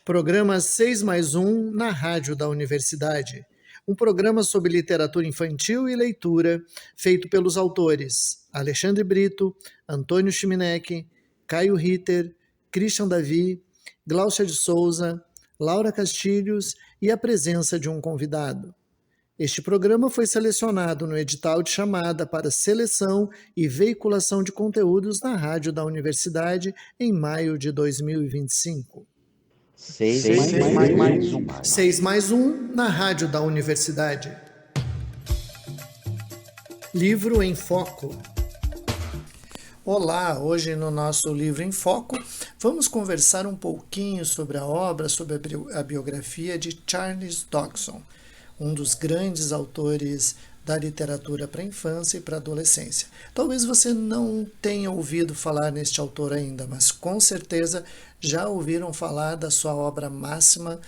Programa 6 mais 1 na Rádio da Universidade. Um programa sobre literatura infantil e leitura, feito pelos autores Alexandre Brito, Antônio Chimenec, Caio Ritter, Christian Davi, Gláucia de Souza, Laura Castilhos e a presença de um convidado. Este programa foi selecionado no edital de chamada para seleção e veiculação de conteúdos na Rádio da Universidade em maio de 2025. 6 mais 1. 6 mais 1 na Rádio da Universidade. Livro em Foco. Olá, hoje no nosso Livro em Foco vamos conversar um pouquinho sobre a obra, sobre a biografia de Charles Dodgson, um dos grandes autores da literatura para a infância e para a adolescência. Talvez você não tenha ouvido falar neste autor ainda, mas com certeza já ouviram falar da sua obra máxima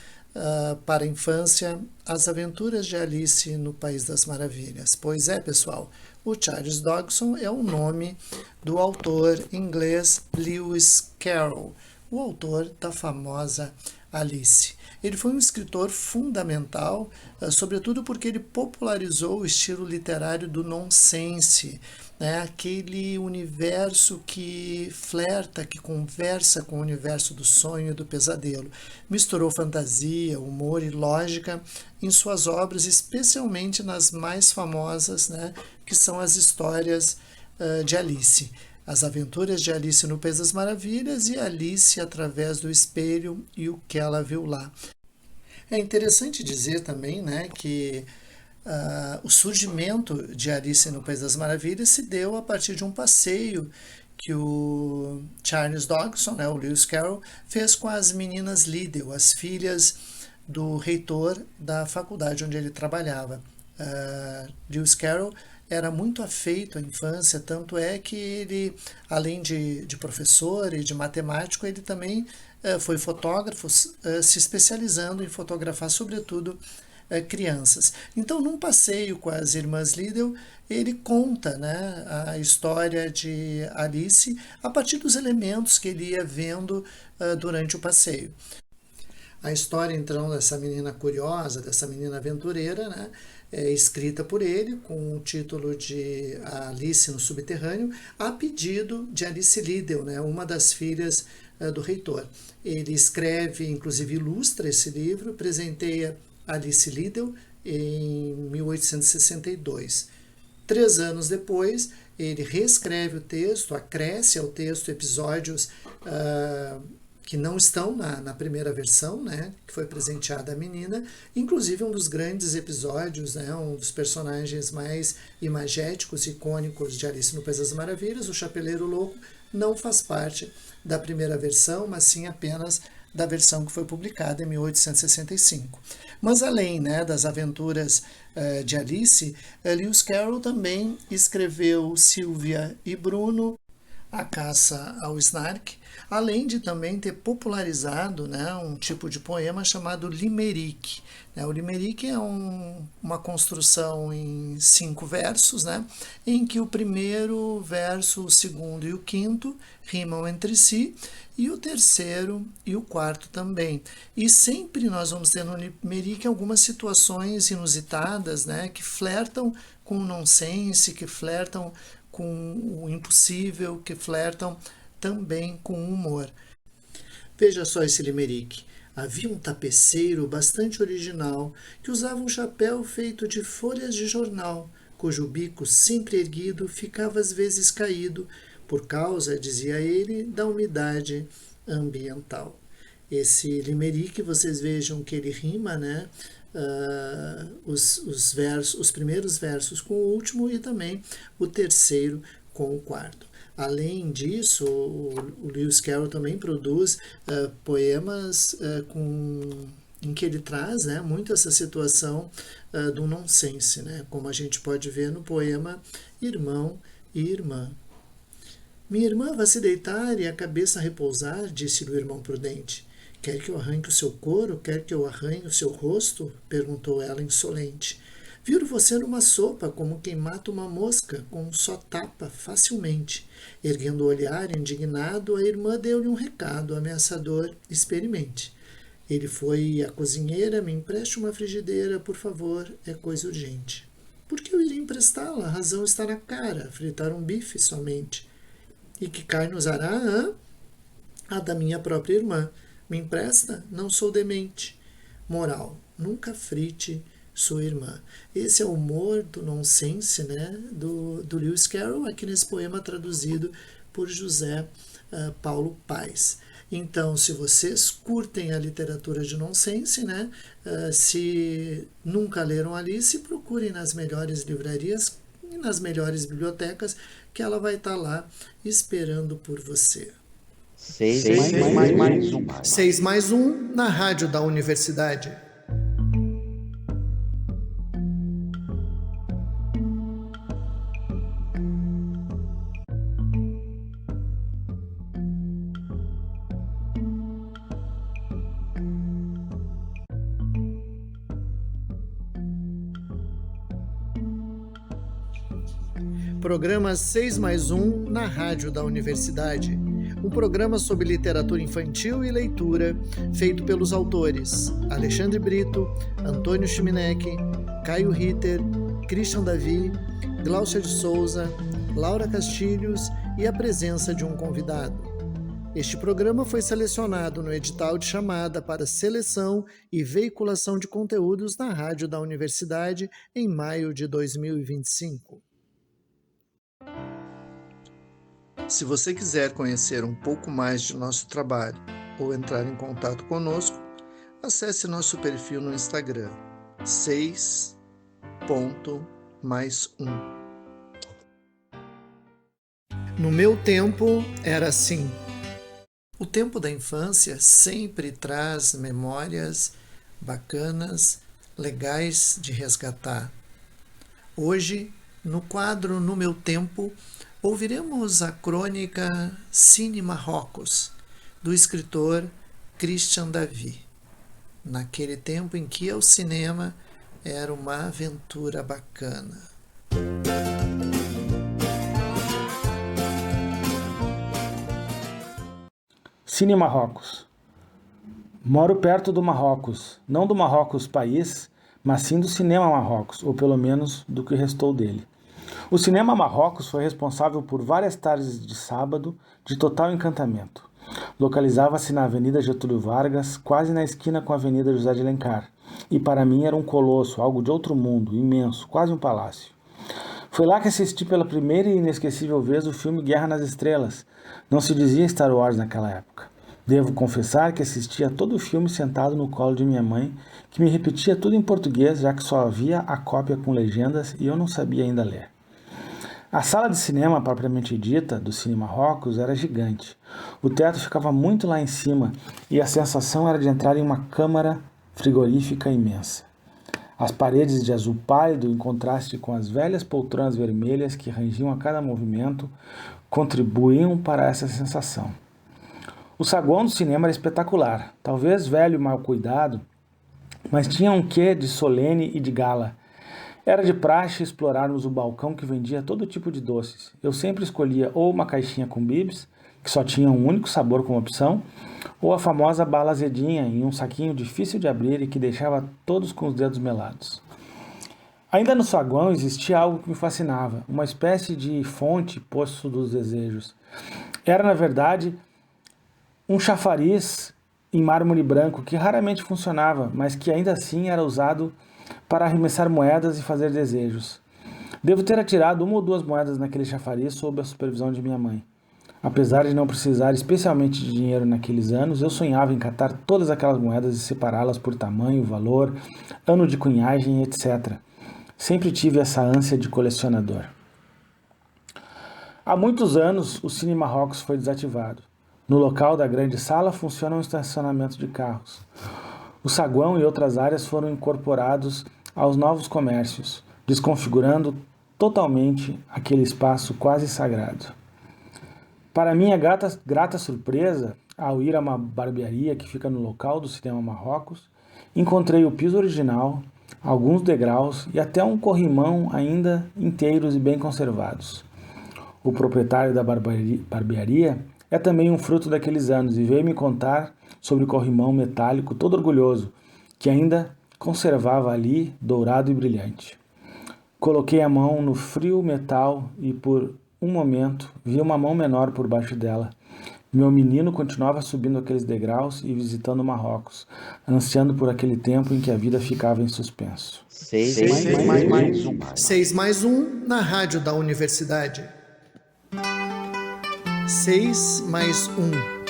para a infância, As Aventuras de Alice no País das Maravilhas. Pois é, pessoal, o Charles Dodgson é o nome do autor inglês Lewis Carroll, o autor da famosa Alice. Ele foi um escritor fundamental, sobretudo porque ele popularizou o estilo literário do nonsense, né? Aquele universo que flerta, que conversa com o universo do sonho e do pesadelo. Misturou fantasia, humor e lógica em suas obras, especialmente nas mais famosas, né? Que são as histórias de Alice. As Aventuras de Alice no País das Maravilhas e Alice através do espelho e o que ela viu lá. É interessante dizer também, né, que o surgimento de Alice no País das Maravilhas se deu a partir de um passeio que o Charles Dodgson, né, o Lewis Carroll, fez com as meninas Liddell, as filhas do reitor da faculdade onde ele trabalhava. Lewis Carroll era muito afeito à infância, tanto é que ele, além de professor e de matemático, ele também foi fotógrafo, se especializando em fotografar, sobretudo, crianças. Então, num passeio com as irmãs Liddell, ele conta, né, a história de Alice a partir dos elementos que ele ia vendo durante o passeio. A história, então, dessa menina curiosa, dessa menina aventureira, né, é escrita por ele com o título de Alice no Subterrâneo, a pedido de Alice Liddell, né, uma das filhas do reitor. Ele escreve, inclusive ilustra esse livro, presenteia Alice Liddell em 1862. 3 anos depois, ele reescreve o texto, acresce ao texto episódios que não estão na primeira versão, né, que foi presenteada à menina, inclusive um dos grandes episódios, né, um dos personagens mais imagéticos e icônicos de Alice no País das Maravilhas, o Chapeleiro Louco, não faz parte da primeira versão, mas sim apenas da versão que foi publicada em 1865. Mas além, né, das aventuras de Alice, Lewis Carroll também escreveu Sylvia e Bruno, A Caça ao Snark, além de também ter popularizado, né, um tipo de poema chamado limerick. O limerick é uma construção em 5 versos, né, em que o primeiro verso, o segundo e o quinto rimam entre si, e o terceiro e o quarto também. E sempre nós vamos ter no limerick algumas situações inusitadas, né, que flertam com o nonsense, que flertam com o impossível, que flertam também com o humor. Veja só esse limerick. Havia um tapeceiro bastante original que usava um chapéu feito de folhas de jornal, cujo bico sempre erguido ficava às vezes caído, por causa, dizia ele, da umidade ambiental. Esse limerick, vocês vejam que ele rima, né? Os primeiros versos com o último e também o terceiro com o quarto. Além disso, o Lewis Carroll também produz poemas em que ele traz, né, muito essa situação do nonsense, né, como a gente pode ver no poema Irmão e Irmã. Minha irmã vai se deitar e a cabeça repousar, disse-lhe o irmão prudente. Quer que eu arranque o seu couro? Quer que eu arranhe o seu rosto? Perguntou ela insolente. Viro você numa sopa, como quem mata uma mosca, com um só tapa, facilmente. Erguendo o olhar, indignado, a irmã deu-lhe um recado ameaçador. Experimente. Ele foi à cozinheira, me empreste uma frigideira, por favor, é coisa urgente. Por que eu iria emprestá-la? A razão está na cara, fritar um bife somente. E que carne usará? Hã? A da minha própria irmã. Me empresta? Não sou demente. Moral, nunca frite sua irmã. Esse é o humor do nonsense, né, do Lewis Carroll, aqui nesse poema traduzido por José Paulo Paes. Então, se vocês curtem a literatura de nonsense, né, se nunca leram Alice, procurem nas melhores livrarias e nas melhores bibliotecas, que ela vai estar lá esperando por você. 6 mais 1 na rádio da universidade. Programa 6 mais 1 na rádio da universidade. Um programa sobre literatura infantil e leitura, feito pelos autores Alexandre Brito, Antônio Chimenec, Caio Ritter, Christian Davi, Glaucia de Souza, Laura Castilhos e a presença de um convidado. Este programa foi selecionado no edital de chamada para seleção e veiculação de conteúdos na rádio da universidade em maio de 2025. Se você quiser conhecer um pouco mais de nosso trabalho ou entrar em contato conosco, acesse nosso perfil no Instagram, 6.mais1. No meu tempo era assim. O tempo da infância sempre traz memórias bacanas, legais de resgatar. Hoje, no quadro No Meu Tempo, ouviremos a crônica Cine Marrocos, do escritor Christian Davi. Naquele tempo em que o cinema era uma aventura bacana. Cine Marrocos. Moro perto do Marrocos, não do Marrocos país, mas sim do cinema Marrocos, ou pelo menos do que restou dele. O cinema Marrocos foi responsável por várias tardes de sábado de total encantamento. Localizava-se na Avenida Getúlio Vargas, quase na esquina com a Avenida José de Alencar, e para mim era um colosso, algo de outro mundo, imenso, quase um palácio. Foi lá que assisti pela primeira e inesquecível vez o filme Guerra nas Estrelas. Não se dizia Star Wars naquela época. Devo confessar que assistia todo o filme sentado no colo de minha mãe, que me repetia tudo em português, já que só havia a cópia com legendas e eu não sabia ainda ler. A sala de cinema propriamente dita, do Cine Marrocos, era gigante. O teto ficava muito lá em cima e a sensação era de entrar em uma câmara frigorífica imensa. As paredes de azul pálido, em contraste com as velhas poltronas vermelhas que rangiam a cada movimento, contribuíam para essa sensação. O saguão do cinema era espetacular, talvez velho e mal cuidado, mas tinha um quê de solene e de gala. Era de praxe explorarmos o balcão que vendia todo tipo de doces. Eu sempre escolhia ou uma caixinha com bibs, que só tinha um único sabor como opção, ou a famosa bala azedinha em um saquinho difícil de abrir e que deixava todos com os dedos melados. Ainda no saguão existia algo que me fascinava, uma espécie de fonte, poço dos desejos. Era, na verdade, um chafariz em mármore branco que raramente funcionava, mas que ainda assim era usado para arremessar moedas e fazer desejos. Devo ter atirado 1 ou 2 moedas naquele chafariz sob a supervisão de minha mãe. Apesar de não precisar especialmente de dinheiro naqueles anos, eu sonhava em catar todas aquelas moedas e separá-las por tamanho, valor, ano de cunhagem, etc. Sempre tive essa ânsia de colecionador. Há muitos anos, o Cine Marrocos foi desativado. No local da grande sala funciona um estacionamento de carros. O saguão e outras áreas foram incorporados aos novos comércios, desconfigurando totalmente aquele espaço quase sagrado. Para minha grata surpresa, ao ir a uma barbearia que fica no local do Cinema Marrocos, encontrei o piso original, alguns degraus e até um corrimão ainda inteiros e bem conservados. O proprietário da barbearia é também um fruto daqueles anos e veio me contar sobre o corrimão metálico todo orgulhoso, que ainda conservava ali dourado e brilhante. Coloquei a mão no frio metal e por um momento vi uma mão menor por baixo dela. Meu menino continuava subindo aqueles degraus e visitando Marrocos, ansiando por aquele tempo em que a vida ficava em suspenso. 6 mais 1. 6 mais 1 na rádio da universidade. 6 mais 1.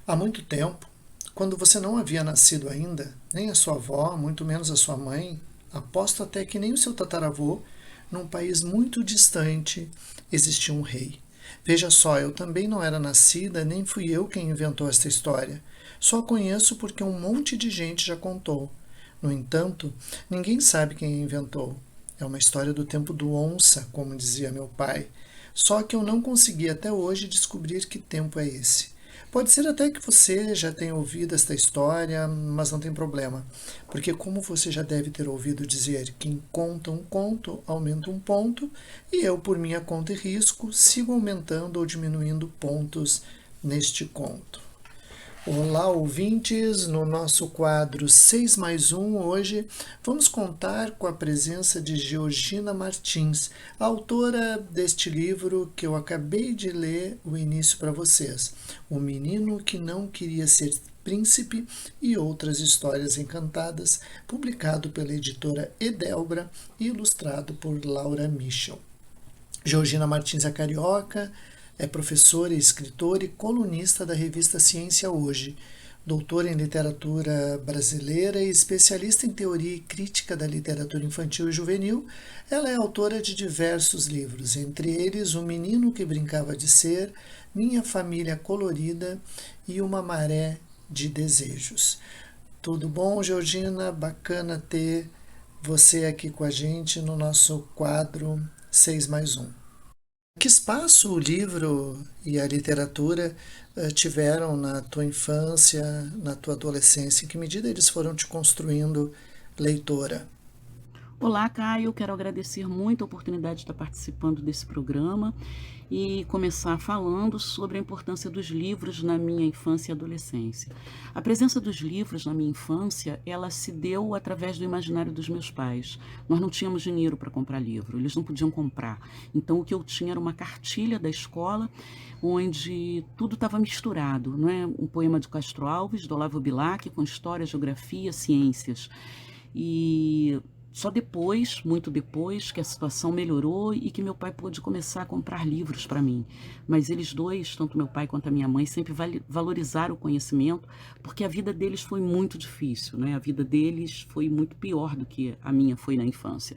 Há muito tempo, quando você não havia nascido ainda, nem a sua avó, muito menos a sua mãe, aposto até que nem o seu tataravô, num país muito distante, existia um rei. Veja só, eu também não era nascida, nem fui eu quem inventou esta história. Só a conheço porque um monte de gente já contou. No entanto, ninguém sabe quem a inventou. É uma história do tempo do onça, como dizia meu pai. Só que eu não consegui até hoje descobrir que tempo é esse. Pode ser até que você já tenha ouvido esta história, mas não tem problema, porque como você já deve ter ouvido dizer, quem conta um conto aumenta um ponto, e eu, por minha conta e risco, sigo aumentando ou diminuindo pontos neste conto. Olá, ouvintes! No nosso quadro 6 mais 1, hoje vamos contar com a presença de Georgina Martins, a autora deste livro que eu acabei de ler o início para vocês, O Menino que Não Queria Ser Príncipe e Outras Histórias Encantadas, publicado pela editora Edelbra e ilustrado por Laura Michel. Georgina Martins é carioca, é professora, escritora e colunista da revista Ciência Hoje, doutora em literatura brasileira e especialista em teoria e crítica da literatura infantil e juvenil. Ela é autora de diversos livros, entre eles O Menino que Brincava de Ser, Minha Família Colorida e Uma Maré de Desejos. Tudo bom, Georgina? Bacana ter você aqui com a gente no nosso quadro 6 mais 1. Que espaço o livro e a literatura tiveram na tua infância, na tua adolescência? Em que medida eles foram te construindo leitora? Olá, Caio. Eu quero agradecer muito a oportunidade de estar participando desse programa e começar falando sobre a importância dos livros na minha infância e adolescência. A presença dos livros na minha infância, ela se deu através do imaginário dos meus pais. Nós não tínhamos dinheiro para comprar livro, eles não podiam comprar. Então, o que eu tinha era uma cartilha da escola, onde tudo estava misturado, não é? Um poema de Castro Alves, do Olavo Bilac, com história, geografia, ciências. E só depois, muito depois, que a situação melhorou e que meu pai pôde começar a comprar livros para mim. Mas eles dois, tanto meu pai quanto a minha mãe, sempre valorizaram o conhecimento, porque a vida deles foi muito difícil, né? A vida deles foi muito pior do que a minha foi na infância.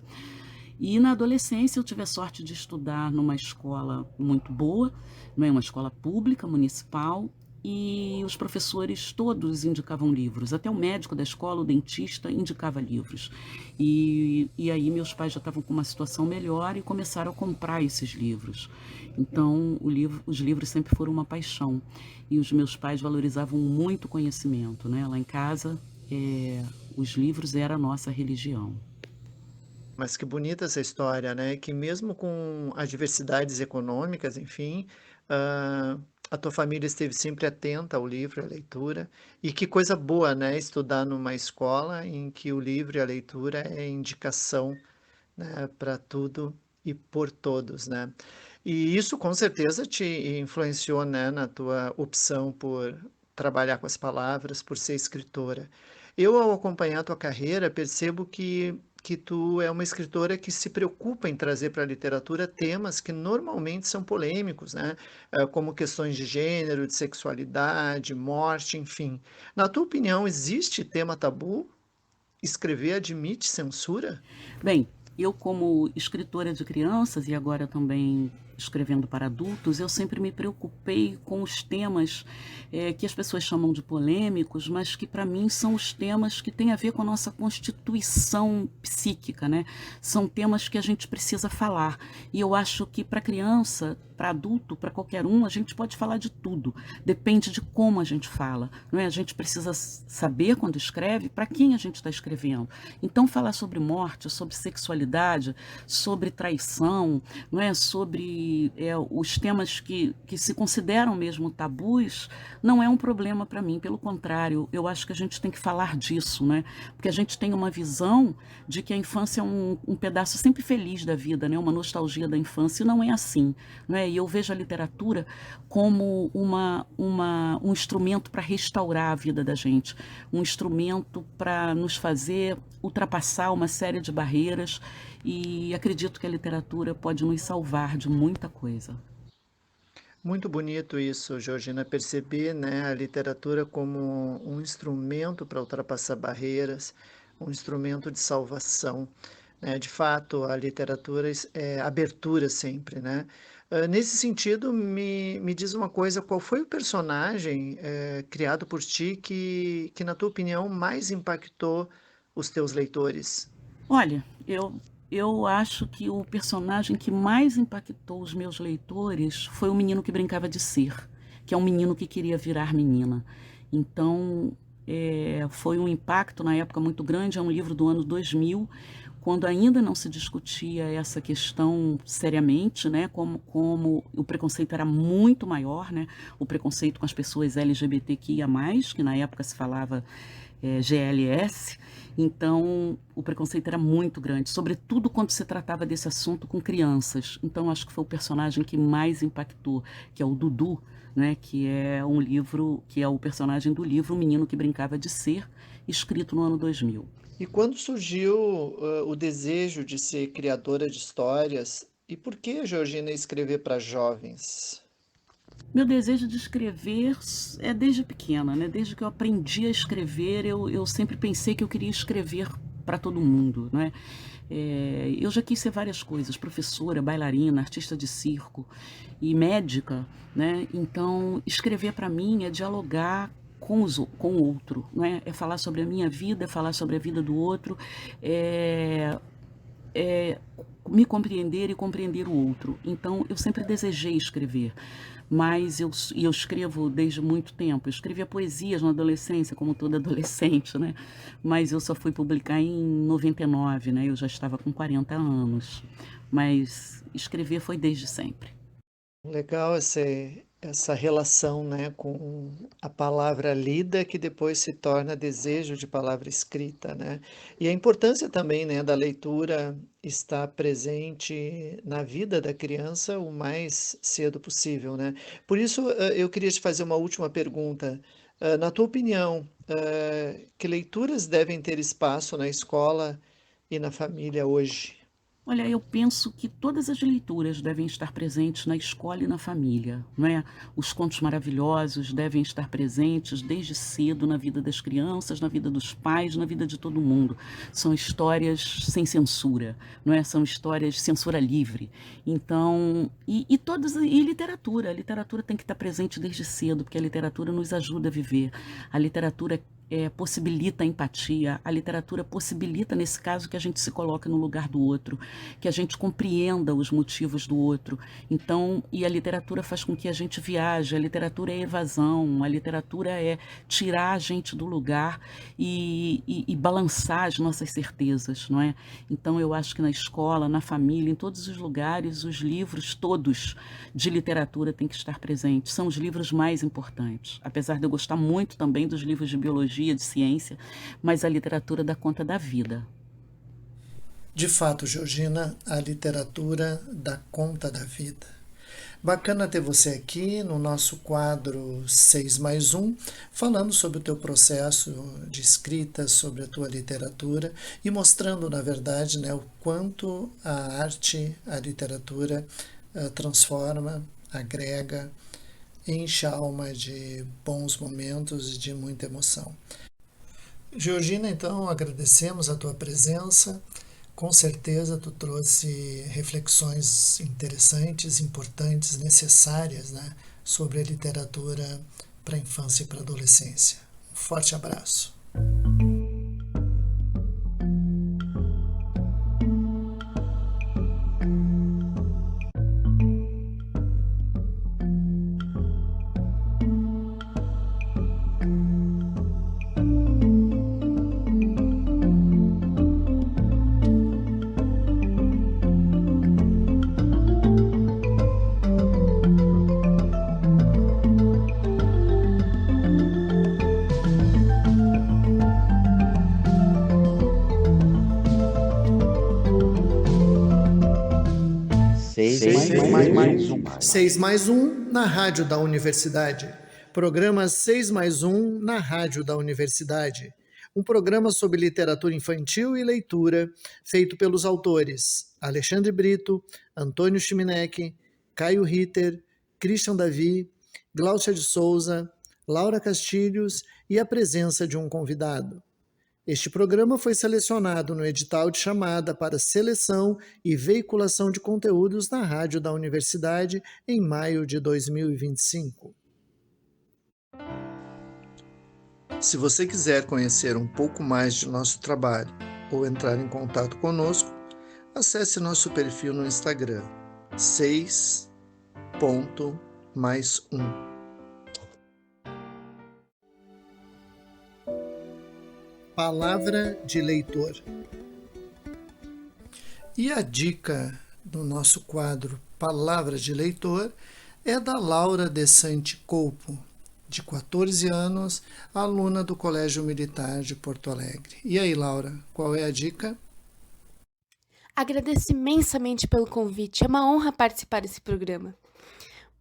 E na adolescência eu tive a sorte de estudar numa escola muito boa, não é? Uma escola pública, municipal, e os professores todos indicavam livros, até o médico da escola, o dentista, indicava livros. E aí meus pais já estavam com uma situação melhor e começaram a comprar esses livros. Então os livros sempre foram uma paixão, e os meus pais valorizavam muito o conhecimento, né? Lá em casa, os livros eram a nossa religião. Mas que bonita essa história, né? Que mesmo com as diversidades econômicas, enfim, ah, a tua família esteve sempre atenta ao livro, à leitura. E que coisa boa, né? Estudar numa escola em que o livro e a leitura é indicação, né, para tudo e por todos, né? E isso com certeza te influenciou, né, na tua opção por trabalhar com as palavras, por ser escritora. Eu, ao acompanhar a tua carreira, percebo que tu é uma escritora que se preocupa em trazer para a literatura temas que normalmente são polêmicos, né? Como questões de gênero, de sexualidade, morte, enfim. Na tua opinião, existe tema tabu? Escrever admite censura? Bem, eu como escritora de crianças e agora também escrevendo para adultos, eu sempre me preocupei com os temas que as pessoas chamam de polêmicos, mas que para mim são os temas que têm a ver com a nossa constituição psíquica, né? São temas que a gente precisa falar. E eu acho que para criança, para adulto, para qualquer um, a gente pode falar de tudo. Depende de como a gente fala, não é? A gente precisa saber quando escreve para quem a gente está escrevendo. Então, falar sobre morte, sobre sexualidade, sobre traição, não é? Sobre que os temas que se consideram mesmo tabus não é um problema para mim, pelo contrário, eu acho que a gente tem que falar disso, né? Porque a gente tem uma visão de que a infância é um pedaço sempre feliz da vida, né? Uma nostalgia da infância, e não é assim, né? E eu vejo a literatura como um instrumento para restaurar a vida da gente, um instrumento para nos fazer ultrapassar uma série de barreiras, e acredito que a literatura pode nos salvar de muita coisa. Muito bonito isso, Georgina, perceber, né, a literatura como um instrumento para ultrapassar barreiras, um instrumento de salvação, né? De fato, a literatura é abertura sempre, né? Nesse sentido, me diz uma coisa, qual foi o personagem criado por ti que, na tua opinião, mais impactou os teus leitores? Olha, eu acho que o personagem que mais impactou os meus leitores foi o menino que brincava de ser, que é um menino que queria virar menina. Então, foi um impacto na época muito grande. É um livro do ano 2000, quando ainda não se discutia essa questão seriamente, né? Como o preconceito era muito maior, né? O preconceito com as pessoas LGBTQIA+, que na época se falava GLS. Então, o preconceito era muito grande, sobretudo quando se tratava desse assunto com crianças. Então, acho que foi o personagem que mais impactou, que é o Dudu, né? Que é o personagem do livro O Menino que Brincava de Ser, escrito no ano 2000. E quando surgiu, o desejo de ser criadora de histórias, e por que, Georgina, escrever para jovens? Meu desejo de escrever é desde pequena, né? Desde que eu aprendi a escrever, eu sempre pensei que eu queria escrever para todo mundo, né? Eu já quis ser várias coisas: professora, bailarina, artista de circo e médica, né? Então, escrever para mim é dialogar com o outro, né? É falar sobre a minha vida, é falar sobre a vida do outro, é me compreender e compreender o outro. Então, eu sempre desejei escrever, mas eu escrevo desde muito tempo. Eu escrevia poesias na adolescência, como toda adolescente, né? Mas eu só fui publicar em 99, né? Eu já estava com 40 anos. Mas escrever foi desde sempre. Legal essa relação, né, com a palavra lida que depois se torna desejo de palavra escrita, né? E a importância também, né, da leitura estar presente na vida da criança o mais cedo possível, né? Por isso, eu queria te fazer uma última pergunta. Na tua opinião, que leituras devem ter espaço na escola e na família hoje? Olha, eu penso que todas as leituras devem estar presentes na escola e na família, não é? Os contos maravilhosos devem estar presentes desde cedo na vida das crianças, na vida dos pais, na vida de todo mundo. São histórias sem censura, não é? São histórias de censura livre. Então, e literatura. A literatura tem que estar presente desde cedo, porque a literatura nos ajuda a viver. A literatura possibilita a empatia, a literatura possibilita, nesse caso, que a gente se coloque no lugar do outro, que a gente compreenda os motivos do outro. Então, e a literatura faz com que a gente viaje, a literatura é evasão, a literatura é tirar a gente do lugar e balançar as nossas certezas, não é? Então, eu acho que na escola, na família, em todos os lugares, os livros todos de literatura têm que estar presentes. São os livros mais importantes, apesar de eu gostar muito também dos livros de biologia, de ciência, mas a literatura dá conta da vida. De fato, Georgina, a literatura dá conta da vida. Bacana ter você aqui no nosso quadro 6+1, falando sobre o teu processo de escrita, sobre a tua literatura e mostrando, na verdade, né, o quanto a arte, a literatura transforma, agrega, enche a alma de bons momentos e de muita emoção. Georgina, então, agradecemos a tua presença. Com certeza tu trouxe reflexões interessantes, importantes, necessárias, né, sobre a literatura para a infância e para a adolescência. Um forte abraço. 6 mais 1 na Rádio da Universidade. Programa 6 mais 1 na Rádio da Universidade. Um programa sobre literatura infantil e leitura, feito pelos autores Alexandre Brito, Antônio Chimenec, Caio Ritter, Christian Davi, Gláucia de Souza, Laura Castilhos e a presença de um convidado. Este programa foi selecionado no edital de chamada para seleção e veiculação de conteúdos na Rádio da Universidade em maio de 2025. Se você quiser conhecer um pouco mais de nosso trabalho ou entrar em contato conosco, acesse nosso perfil no Instagram, 6.mais1. Palavra de leitor. E a dica do nosso quadro Palavra de Leitor é da Laura De Santi Coupo, de 14 anos, aluna do Colégio Militar de Porto Alegre. E aí, Laura, qual é a dica? Agradeço imensamente pelo convite, é uma honra participar desse programa.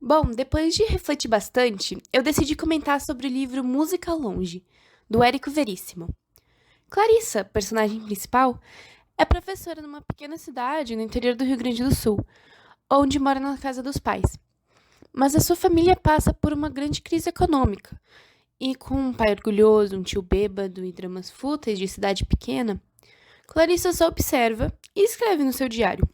Bom, depois de refletir bastante, eu decidi comentar sobre o livro Música ao Longe, do Érico Veríssimo. Clarissa, personagem principal, é professora numa pequena cidade no interior do Rio Grande do Sul, onde mora na casa dos pais. Mas a sua família passa por uma grande crise econômica, e com um pai orgulhoso, um tio bêbado e dramas fúteis de cidade pequena, Clarissa só observa e escreve no seu diário.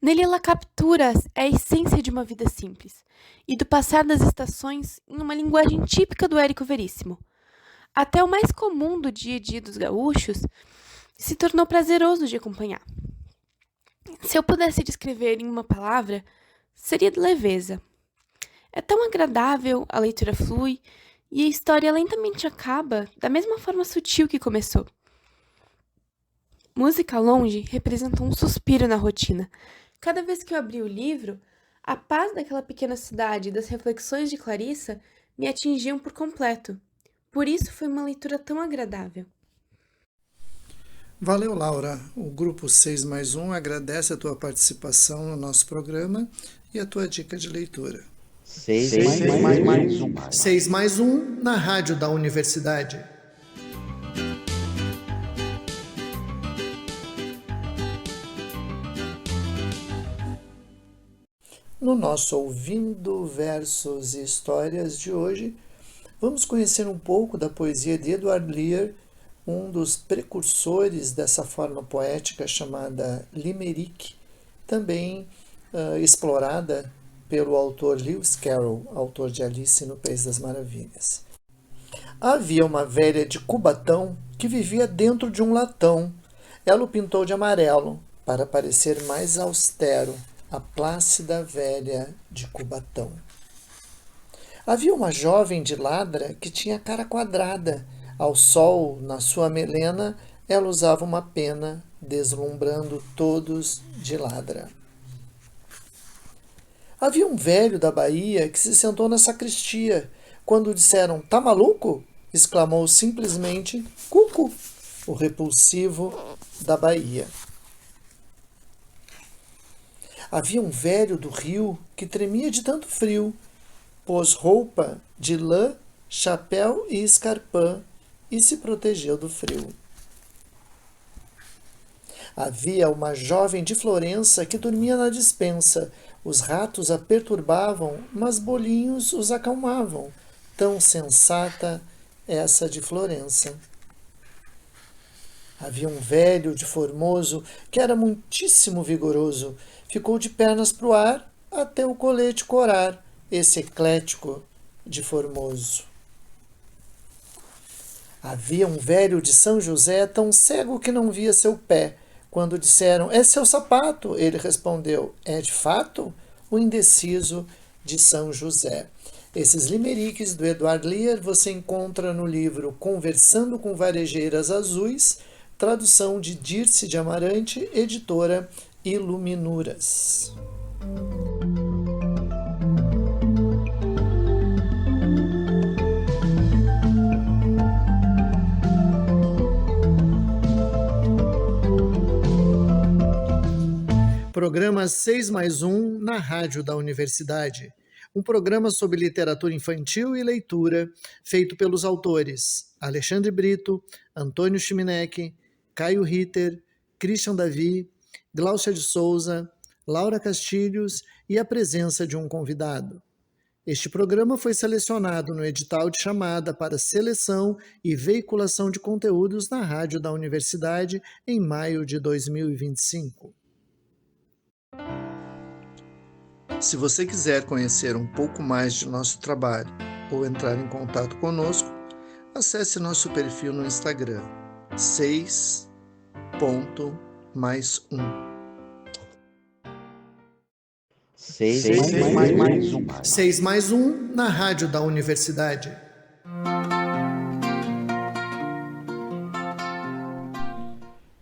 Nele ela captura a essência de uma vida simples, e do passar das estações em uma linguagem típica do Érico Veríssimo. Até o mais comum do dia a dia dos gaúchos se tornou prazeroso de acompanhar. Se eu pudesse descrever em uma palavra, seria de leveza. É tão agradável, a leitura flui e a história lentamente acaba da mesma forma sutil que começou. Música ao Longe representou um suspiro na rotina. Cada vez que eu abri o livro, a paz daquela pequena cidade e das reflexões de Clarissa me atingiam por completo. Por isso foi uma leitura tão agradável. Valeu, Laura. O grupo 6 mais 1 agradece a tua participação no nosso programa e a tua dica de leitura. 6 mais 1 na Rádio da Universidade. No nosso Ouvindo Versos e Histórias de hoje, vamos conhecer um pouco da poesia de Edward Lear, um dos precursores dessa forma poética chamada limerick, também explorada pelo autor Lewis Carroll, autor de Alice no País das Maravilhas. Havia uma velha de Cubatão que vivia dentro de um latão. Ela o pintou de amarelo, para parecer mais austero, a plácida velha de Cubatão. Havia uma jovem de Ladra que tinha a cara quadrada. Ao sol, na sua melena, ela usava uma pena, deslumbrando todos de Ladra. Havia um velho da Bahia que se sentou na sacristia. Quando disseram, "Tá maluco?", exclamou simplesmente, "Cucu", o repulsivo da Bahia. Havia um velho do Rio que tremia de tanto frio. Pôs roupa de lã, chapéu e escarpã e se protegeu do frio. Havia uma jovem de Florença que dormia na despensa. Os ratos a perturbavam, mas bolinhos os acalmavam. Tão sensata essa de Florença. Havia um velho de Formoso que era muitíssimo vigoroso. Ficou de pernas pro ar até o colete corar. Esse eclético de Formoso. Havia um velho de São José tão cego que não via seu pé. Quando disseram, "É seu sapato", ele respondeu, "É de fato?", o indeciso de São José. Esses limeriques do Edward Lear você encontra no livro Conversando com Varejeiras Azuis, tradução de Dirce de Amarante, editora Iluminuras. Programa 6+1 na Rádio da Universidade. Um programa sobre literatura infantil e leitura, feito pelos autores Alexandre Brito, Antônio Chimenec, Caio Ritter, Christian Davi, Gláucia de Souza, Laura Castilhos e a presença de um convidado. Este programa foi selecionado no edital de chamada para seleção e veiculação de conteúdos na Rádio da Universidade em maio de 2025. Se você quiser conhecer um pouco mais de nosso trabalho ou entrar em contato conosco, acesse nosso perfil no Instagram, 6+1. 6+1 na Rádio da Universidade.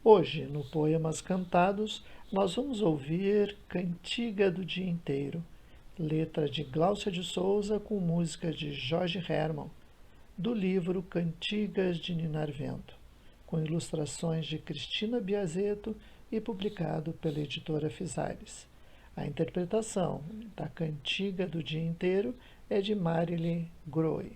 Hoje, no Poemas Cantados, nós vamos ouvir Cantiga do Dia Inteiro, letra de Gláucia de Souza com música de Jorge Herman, do livro Cantigas de Ninar Vento, com ilustrações de Cristina Biazetto e publicado pela editora Fisares. A interpretação da Cantiga do Dia Inteiro é de Marilyn Groy.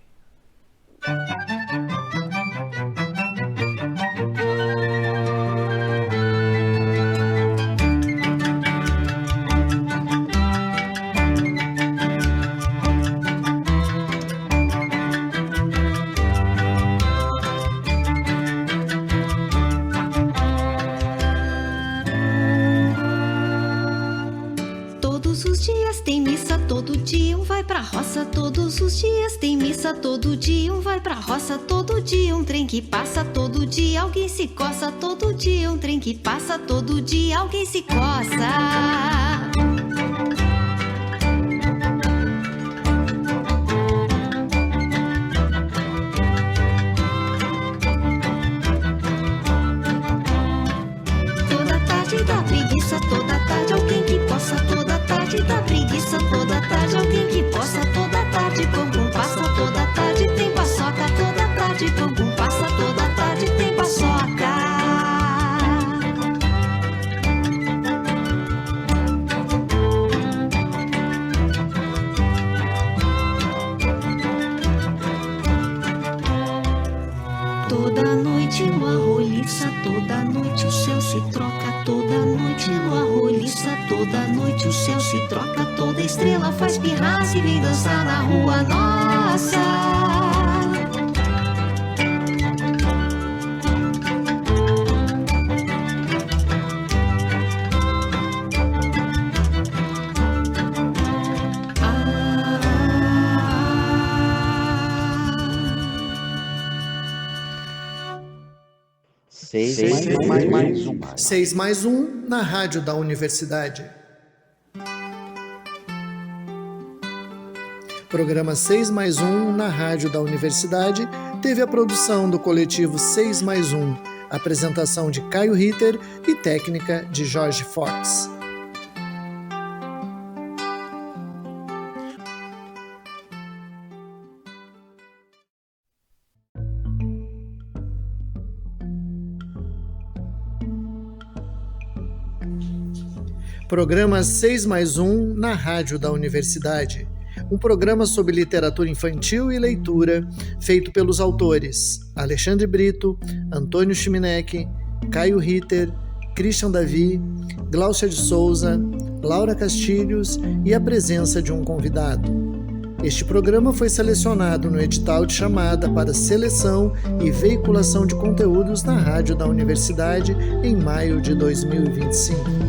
Todo dia um vai pra roça, todos os dias tem missa, todo dia um vai pra roça, todo dia um trem que passa, todo dia alguém se coça, todo dia um trem que passa, todo dia alguém se coça. Toda tarde dá preguiça, toda tarde alguém que possa, toda tarde dá preguiça, toda tarde alguém que possa, toda tarde pum passa, toda tarde tem paçoca, toda tarde pum passa, toda tarde tem paçoca. Toda noite lua roliça, toda noite o céu se troca, toda noite lua roliça, toda noite o céu se troca, toda estrela faz pirraça e vem dançar na rua nossa. Seis mais um na Rádio da Universidade. Programa 6+1 na Rádio da Universidade teve a produção do coletivo 6+1, apresentação de Caio Ritter e técnica de Jorge Fox. Programa 6+1 na Rádio da Universidade. Um programa sobre literatura infantil e leitura, feito pelos autores Alexandre Brito, Antônio Chimenec, Caio Ritter, Christian Davi, Gláucia de Souza, Laura Castilhos e a presença de um convidado. Este programa foi selecionado no edital de chamada para seleção e veiculação de conteúdos na Rádio da Universidade em maio de 2025.